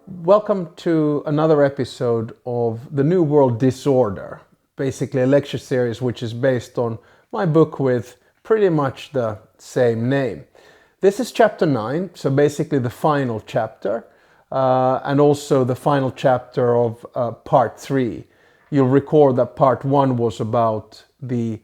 Welcome to another episode of The New World Disorder, basically a lecture series which is based on my book with pretty much the same name. This is chapter 9, so basically the final chapter, and also the final chapter of part 3. You'll recall that part 1 was about the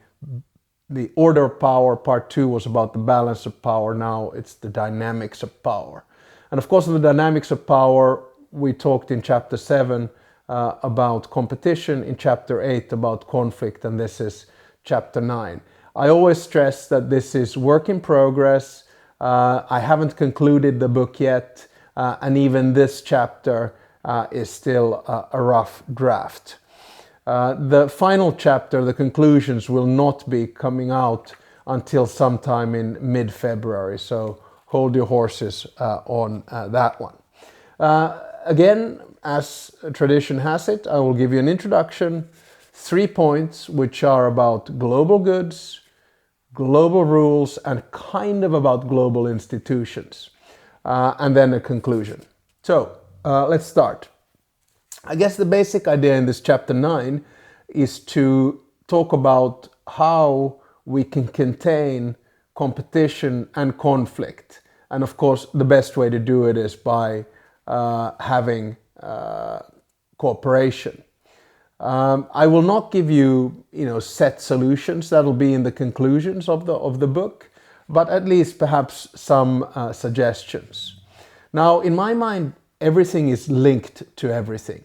order of power, part 2 was about the balance of power, now it's the dynamics of power. And of course, in the dynamics of power, we talked in chapter 7 about competition, in chapter 8 about conflict, and this is chapter 9. I always stress that this is work in progress. I haven't concluded the book yet, and even this chapter is still a rough draft. The final chapter, the conclusions, will not be coming out until sometime in mid-February, so hold your horses on that one. Again, as tradition has it, I will give you an introduction, 3 points which are about global goods, global rules, and kind of about global institutions, and then a conclusion. So let's start. I guess the basic idea in this chapter 9 is to talk about how we can contain competition and conflict. And of course, the best way to do it is by having cooperation. I will not give you, set solutions. That'll be in the conclusions of the book, but at least perhaps some suggestions. Now, in my mind, everything is linked to everything.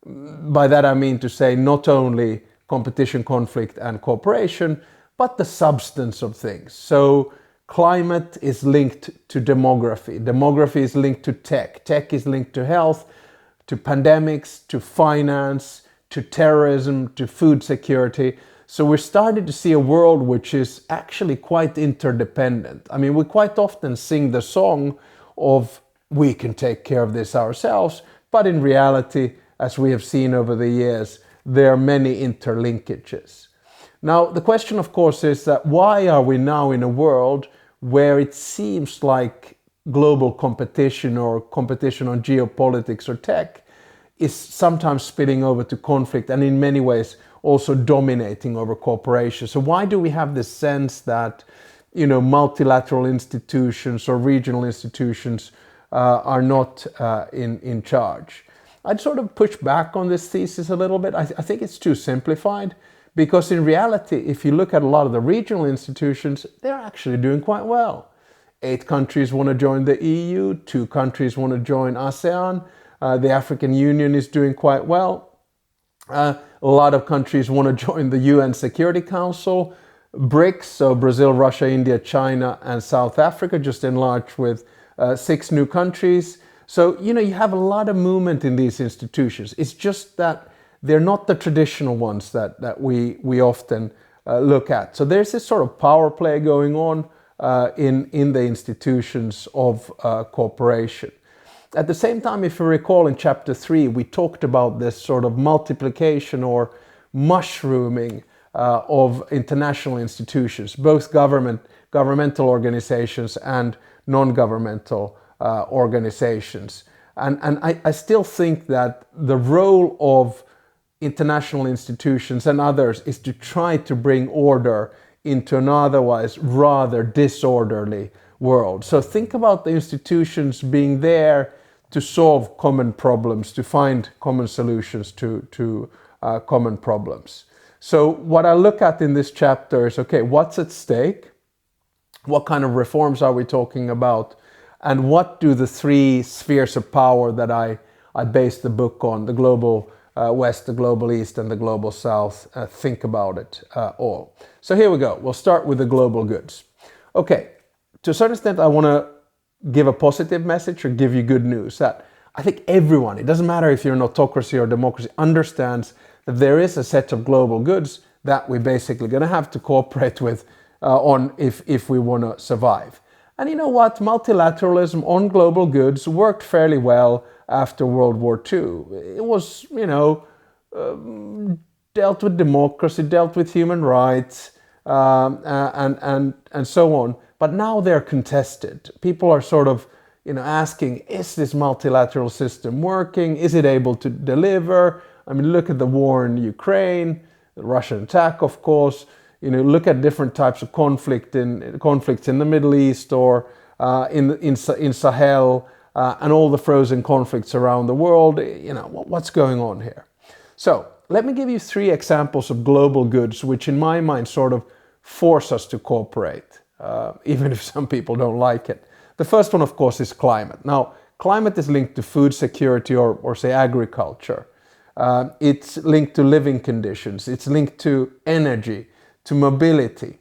By that I mean to say not only competition, conflict, and cooperation, but the substance of things. So climate is linked to demography. Demography is linked to tech. Tech is linked to health, to pandemics, to finance, to terrorism, to food security. So we're starting to see a world which is actually quite interdependent. I mean, we quite often sing the song of we can take care of this ourselves, but in reality, as we have seen over the years, there are many interlinkages. Now, the question, of course, is that why are we now in a world where it seems like global competition or competition on geopolitics or tech is sometimes spilling over to conflict and in many ways also dominating over cooperation? So why do we have this sense that, multilateral institutions or regional institutions are not in charge? I'd sort of push back on this thesis a little bit. I think it's too simplified, because in reality, if you look at a lot of the regional institutions, they're actually doing quite well. 8 countries want to join the EU, 2 countries want to join ASEAN, the African Union is doing quite well. A lot of countries want to join the UN Security Council. BRICS, so Brazil, Russia, India, China, and South Africa, just enlarged with 6 new countries. So, you have a lot of movement in these institutions. It's just that they're not the traditional ones that we often look at. So there's this sort of power play going on in the institutions of cooperation. At the same time, if you recall in chapter 3, we talked about this sort of multiplication or mushrooming of international institutions, both governmental organizations and non-governmental organizations. And I still think that the role of international institutions and others is to try to bring order into an otherwise rather disorderly world. So think about the institutions being there to solve common problems, to find common solutions to common problems. So what I look at in this chapter is, okay, what's at stake? What kind of reforms are we talking about? And what do the 3 spheres of power that I based the book on, the global West, the global East, and the global South, think about it all? So here we go. We'll start with the global goods. Okay, to a certain extent, I want to give a positive message or give you good news that I think everyone, it doesn't matter if you're an autocracy or democracy, understands that there is a set of global goods that we're basically going to have to cooperate with on if we want to survive. And you know what? Multilateralism on global goods worked fairly well after World War II. It was, dealt with democracy, dealt with human rights, and so on. But now they're contested. People are sort of, asking, is this multilateral system working? Is it able to deliver? I mean, look at the war in Ukraine, the Russian attack, of course. Look at different types of conflicts in the Middle East or in Sahel and all the frozen conflicts around the world. What's going on here? So let me give you 3 examples of global goods, which in my mind sort of force us to cooperate, even if some people don't like it. The first one, of course, is climate. Now, climate is linked to food security or say agriculture. It's linked to living conditions. It's linked to energy, to mobility.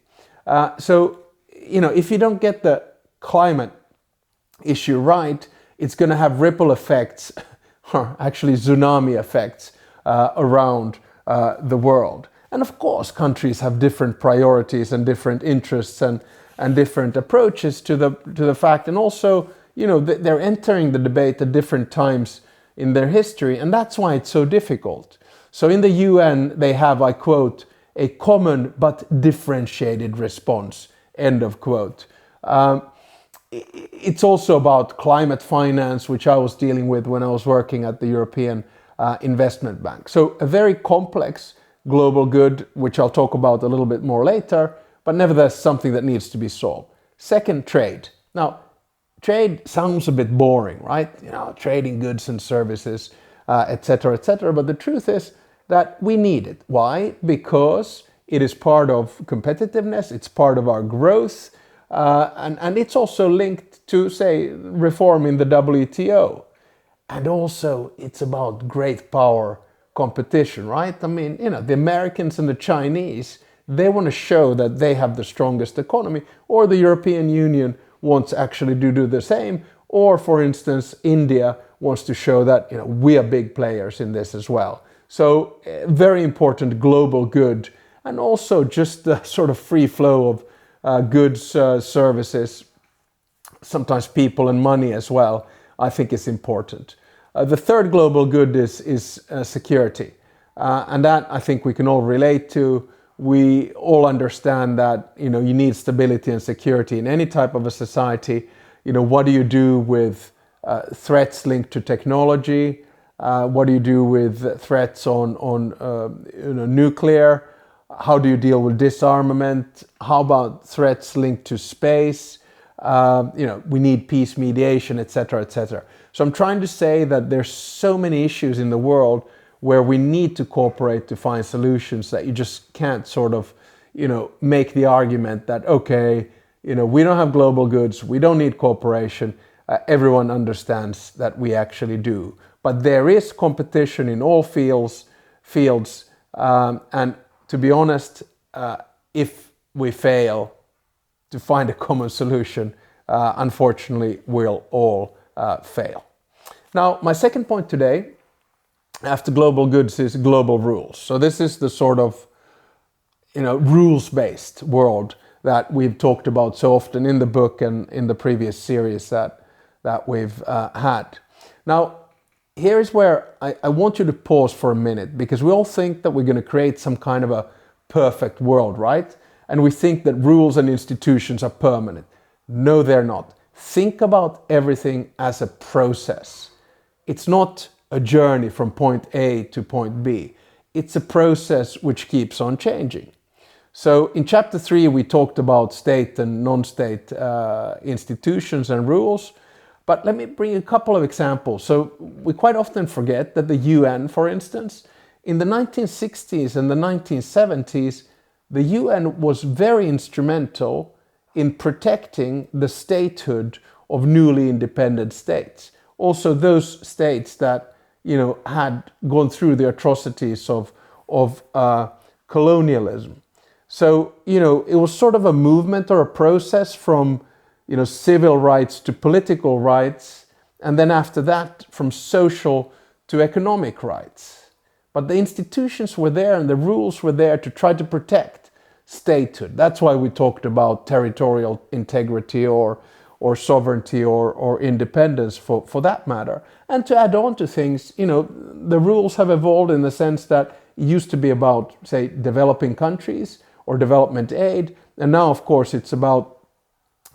So, if you don't get the climate issue right, it's going to have ripple effects, or actually tsunami effects, around the world. And of course, countries have different priorities and different interests and different approaches to the fact. And also, they're entering the debate at different times in their history, and that's why it's so difficult. So in the UN, they have, I quote, a common but differentiated response, end of quote. It's also about climate finance, which I was dealing with when I was working at the European Investment Bank. So a very complex global good, which I'll talk about a little bit more later, but nevertheless something that needs to be solved. Second, trade. Now, trade sounds a bit boring, right? Trading goods and services, etc., etc. But the truth is that we need it. Why? Because it is part of competitiveness, it's part of our growth, and it's also linked to, say, reform in the WTO. And also, it's about great power competition, right? I mean, the Americans and the Chinese, they want to show that they have the strongest economy, or the European Union wants actually to do the same, or for instance, India wants to show that we are big players in this as well. So very important global good, and also just the sort of free flow of goods, services, sometimes people and money as well, I think is important. The third global good is security, and that I think we can all relate to. We all understand that you need stability and security in any type of a society. What do you do with threats linked to technology? What do you do with threats on nuclear? How do you deal with disarmament? How about threats linked to space? We need peace mediation, etc., etc. So I'm trying to say that there's so many issues in the world where we need to cooperate to find solutions, that you just can't sort of, make the argument that, okay, we don't have global goods, we don't need cooperation. Everyone understands that we actually do. But there is competition in all fields, and to be honest, if we fail to find a common solution, unfortunately, we'll all fail. Now, my second point today, after global goods, is global rules. So this is the sort of, rules-based world that we've talked about so often in the book and in the previous series that we've had. Now, here is where I want you to pause for a minute, because we all think that we're going to create some kind of a perfect world, right? And we think that rules and institutions are permanent. No, they're not. Think about everything as a process. It's not a journey from point A to point B. It's a process which keeps on changing. So in chapter 3, we talked about state and non-state institutions and rules. But let me bring a couple of examples. So we quite often forget that the UN, for instance, in the 1960s and the 1970s, the UN was very instrumental in protecting the statehood of newly independent states. Also those states that had gone through the atrocities of colonialism. So, it was sort of a movement or a process from, civil rights to political rights, and then after that, from social to economic rights. But the institutions were there and the rules were there to try to protect statehood. That's why we talked about territorial integrity or sovereignty or independence for that matter. And to add on to things, the rules have evolved in the sense that it used to be about, say, developing countries or development aid. And now, of course, it's about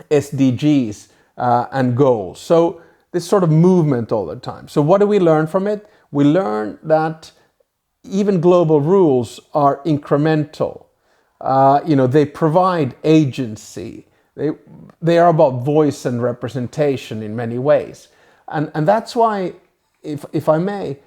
SDGs and goals. So this sort of movement all the time. So what do we learn from it? We learn that even global rules are incremental. They provide agency. They are about voice and representation in many ways. And that's why, if I may,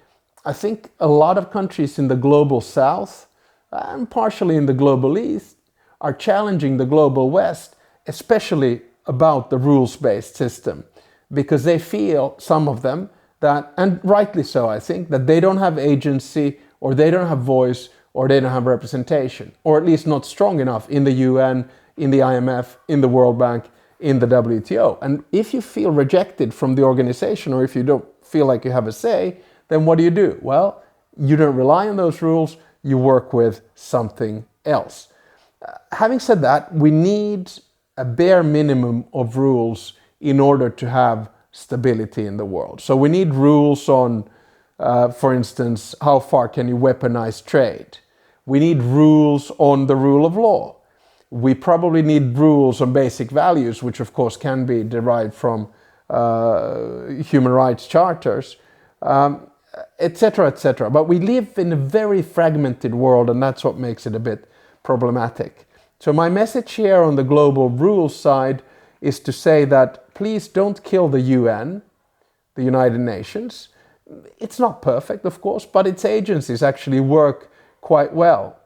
I think a lot of countries in the global south and partially in the global east are challenging the global west, especially about the rules-based system, because they feel, some of them, that, and rightly so I think, that they don't have agency, or they don't have voice, or they don't have representation, or at least not strong enough in the UN, in the IMF, in the World Bank, in the WTO. And if you feel rejected from the organization, or if you don't feel like you have a say, then what do? Well, you don't rely on those rules, you work with something else. Having said that, we need a bare minimum of rules in order to have stability in the world. So we need rules on, for instance, how far can you weaponize trade? We need rules on the rule of law. We probably need rules on basic values, which of course can be derived from human rights charters, etc., etc. But we live in a very fragmented world, and that's what makes it a bit problematic. So my message here on the global rules side is to say that please don't kill the UN, the United Nations. It's not perfect, of course, but its agencies actually work quite well.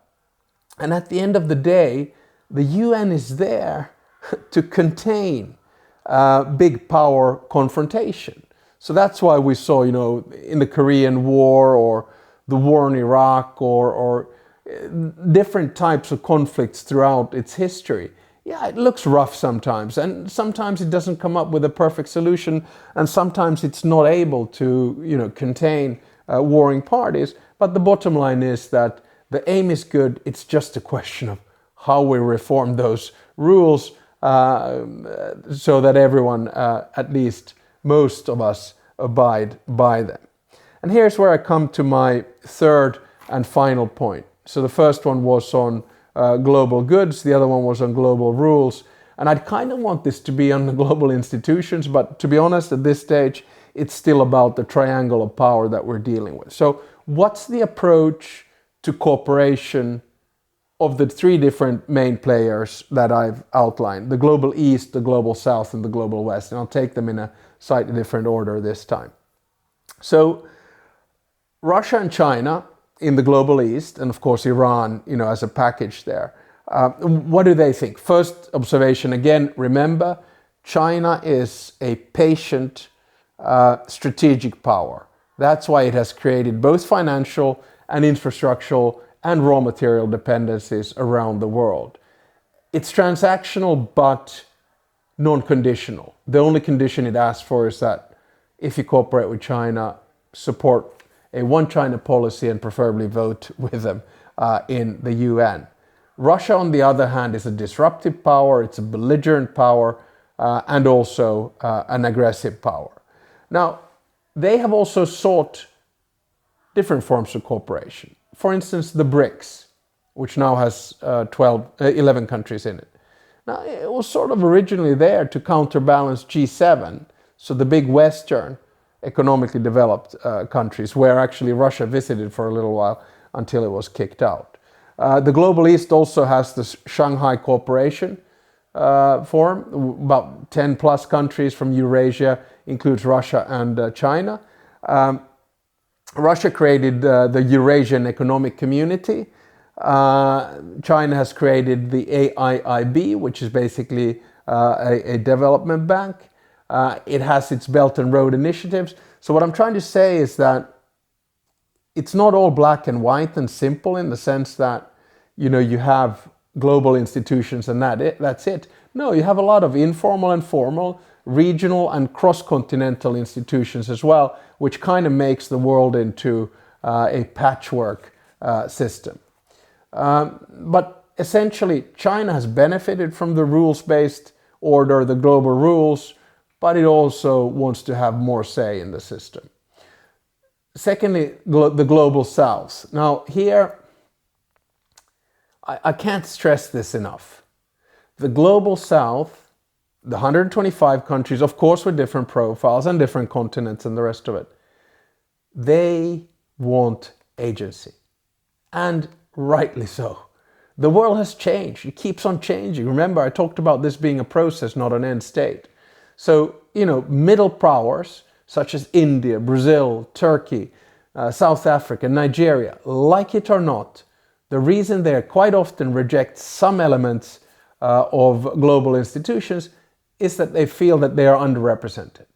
And at the end of the day, the UN is there to contain big power confrontation. So that's why we saw, in the Korean War or the war in Iraq or different types of conflicts throughout its history. Yeah, it looks rough sometimes, and sometimes it doesn't come up with a perfect solution, and sometimes it's not able to, contain warring parties. But the bottom line is that the aim is good. It's just a question of how we reform those rules so that everyone, at least most of us, abide by them. And here's where I come to my third and final point. So the first one was on global goods, the other one was on global rules. And I'd kind of want this to be on the global institutions, but to be honest, at this stage, it's still about the triangle of power that we're dealing with. So what's the approach to cooperation of the three different main players that I've outlined? The global East, the global South, and the global West. And I'll take them in a slightly different order this time. So Russia and China in the global East, and of course Iran, as a package there. What do they think? First observation, again, remember, China is a patient strategic power. That's why it has created both financial and infrastructural and raw material dependencies around the world. It's transactional but non-conditional. The only condition it asks for is that if you cooperate with China, support a one China policy and preferably vote with them in the UN. Russia, on the other hand, is a disruptive power, it's a belligerent power, and also an aggressive power. Now, they have also sought different forms of cooperation. For instance, the BRICS, which now has 11 countries in it. Now, it was sort of originally there to counterbalance G7, so the big Western economically developed countries, where actually Russia visited for a little while until it was kicked out. The Global East also has the Shanghai Cooperation Forum, about 10 plus countries from Eurasia, includes Russia and China. Russia created the Eurasian Economic Community. China has created the AIIB, which is basically a development bank. It has its Belt and Road initiatives. So what I'm trying to say is that it's not all black and white and simple in the sense that, you have global institutions and that's it. No, you have a lot of informal and formal, regional and cross-continental institutions as well, which kind of makes the world into a patchwork system. But essentially, China has benefited from the rules-based order, the global rules, but it also wants to have more say in the system. Secondly, the global South. Now here, I can't stress this enough. The global South the 125 countries, of course with different profiles and different continents and the rest of it, they want agency. And rightly so. The world has changed. It keeps on changing. Remember, I talked about this being a process, not an end state. So, middle powers such as India, Brazil, Turkey, South Africa, Nigeria, like it or not, the reason they quite often reject some elements of global institutions is that they feel that they are underrepresented.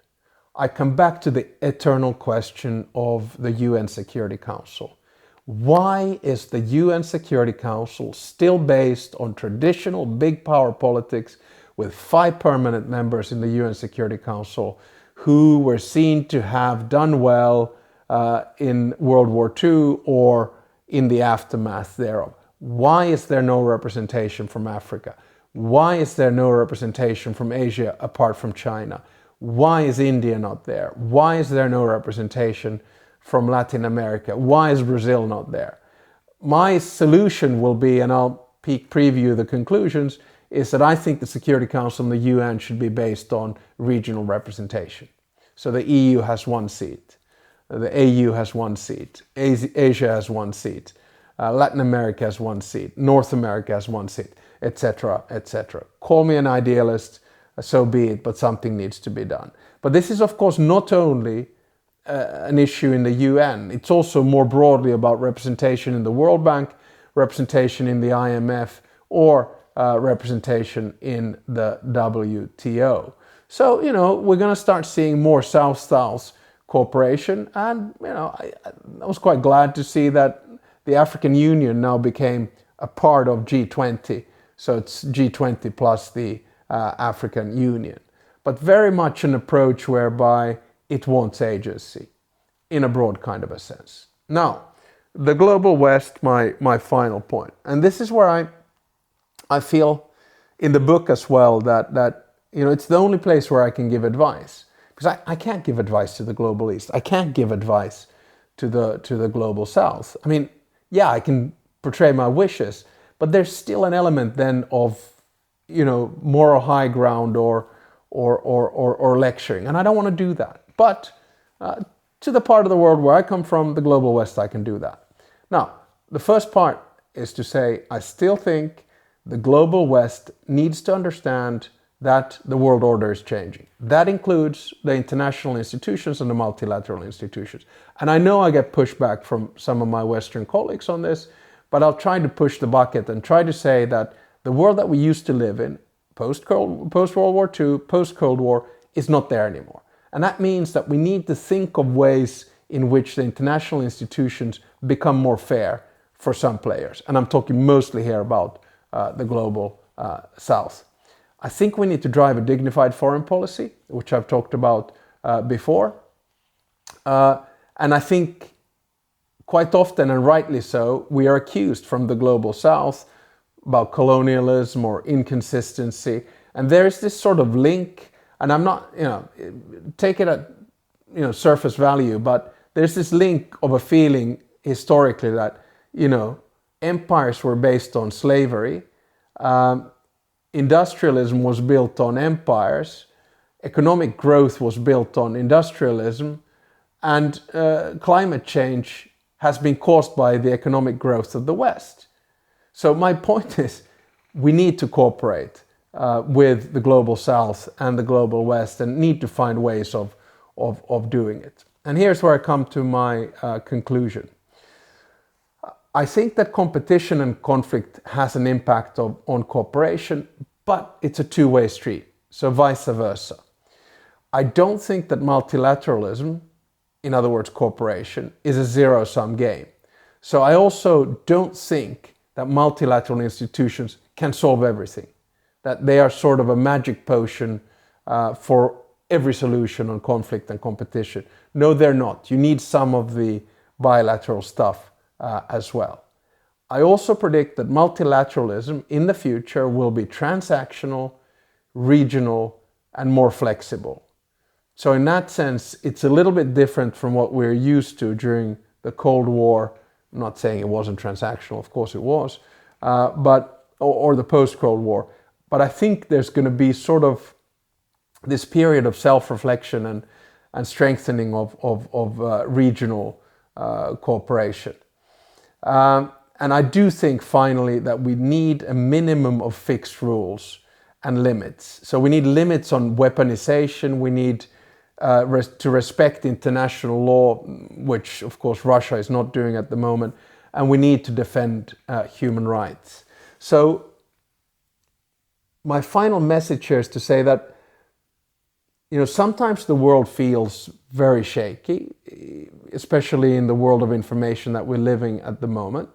I come back to the eternal question of the UN Security Council. Why is the UN Security Council still based on traditional big power politics with 5 permanent members in the UN Security Council who were seen to have done well in World War II or in the aftermath thereof? Why is there no representation from Africa? Why is there no representation from Asia apart from China? Why is India not there? Why is there no representation from Latin America? Why is Brazil not there? My solution will be, and I'll preview the conclusions, is that I think the Security Council and the UN should be based on regional representation. So the EU has 1 seat, the AU has 1 seat, Asia has 1 seat, Latin America has 1 seat, North America has 1 seat, etc., etc. Call me an idealist, so be it, but something needs to be done. But this is, of course, not only an issue in the UN, it's also more broadly about representation in the World Bank, representation in the IMF, or representation in the WTO. So, we're going to start seeing more South-South cooperation, and, I was quite glad to see that the African Union now became a part of G20. So it's G20 plus the African Union. But very much an approach whereby it wants agency in a broad kind of a sense. Now, the Global West, my final point. And this is where I feel in the book as well that it's the only place where I can give advice. Because I can't give advice to the Global East. I can't give advice to the Global South. I mean, yeah, I can portray my wishes, but there's still an element then of, moral high ground or lecturing. And I don't want to do that. But to the part of the world where I come from, the Global West, I can do that. Now, the first part is to say, I still think the Global West needs to understand that the world order is changing. That includes the international institutions and the multilateral institutions. And I know I get pushback from some of my Western colleagues on this, but I'll try to push the bucket and try to say that the world that we used to live in, post-World War II, post-Cold War, is not there anymore. And that means that we need to think of ways in which the international institutions become more fair for some players. And I'm talking mostly here about the Global South. I think we need to drive a dignified foreign policy, which I've talked about before. And I think quite often, and rightly so, we are accused from the Global South about colonialism or inconsistency. And there is this sort of link, and I'm not, take it at, surface value, but there's this link of a feeling historically that, empires were based on slavery. Industrialism was built on empires, economic growth was built on industrialism, and climate change has been caused by the economic growth of the West. So my point is, we need to cooperate with the Global South and the Global West and need to find ways of doing it. And here's where I come to my conclusion. I think that competition and conflict has an impact on cooperation, but it's a two-way street, so vice versa. I don't think that multilateralism, in other words cooperation, is a zero-sum game. So I also don't think that multilateral institutions can solve everything, that they are sort of a magic potion for every solution on conflict and competition. No, they're not. You need some of the bilateral stuff as well. I also predict that multilateralism in the future will be transactional, regional, and more flexible. So in that sense, it's a little bit different from what we're used to during the Cold War. I'm not saying it wasn't transactional, of course it was, or the post-Cold War. But I think there's going to be sort of this period of self-reflection and strengthening of regional cooperation. And I do think finally that we need a minimum of fixed rules and limits. So we need limits on weaponization, we need to respect international law, which of course Russia is not doing at the moment, and we need to defend human rights. So my final message here is to say that, you know, sometimes the world feels very shaky, especially in the world of information that we're living at the moment.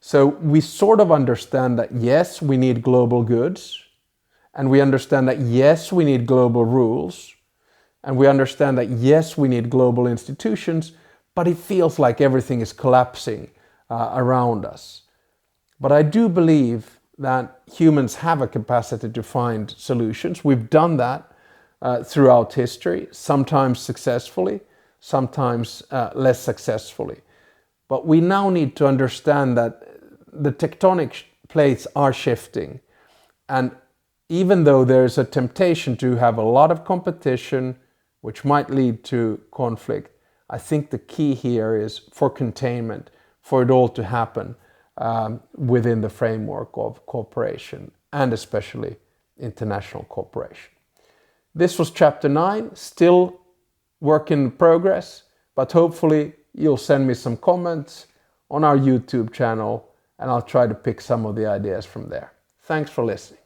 So we sort of understand that yes, we need global goods, and we understand that yes, we need global rules, and we understand that yes, we need global institutions, but it feels like everything is collapsing around us. But I do believe that humans have a capacity to find solutions. We've done that throughout history, sometimes successfully, sometimes less successfully. But we now need to understand that the tectonic plates are shifting. And even though there's a temptation to have a lot of competition, which might lead to conflict, I think the key here is for containment, for it all to happen within the framework of cooperation, and especially international cooperation. This was chapter 9, still work in progress, but hopefully you'll send me some comments on our YouTube channel and I'll try to pick some of the ideas from there. Thanks for listening.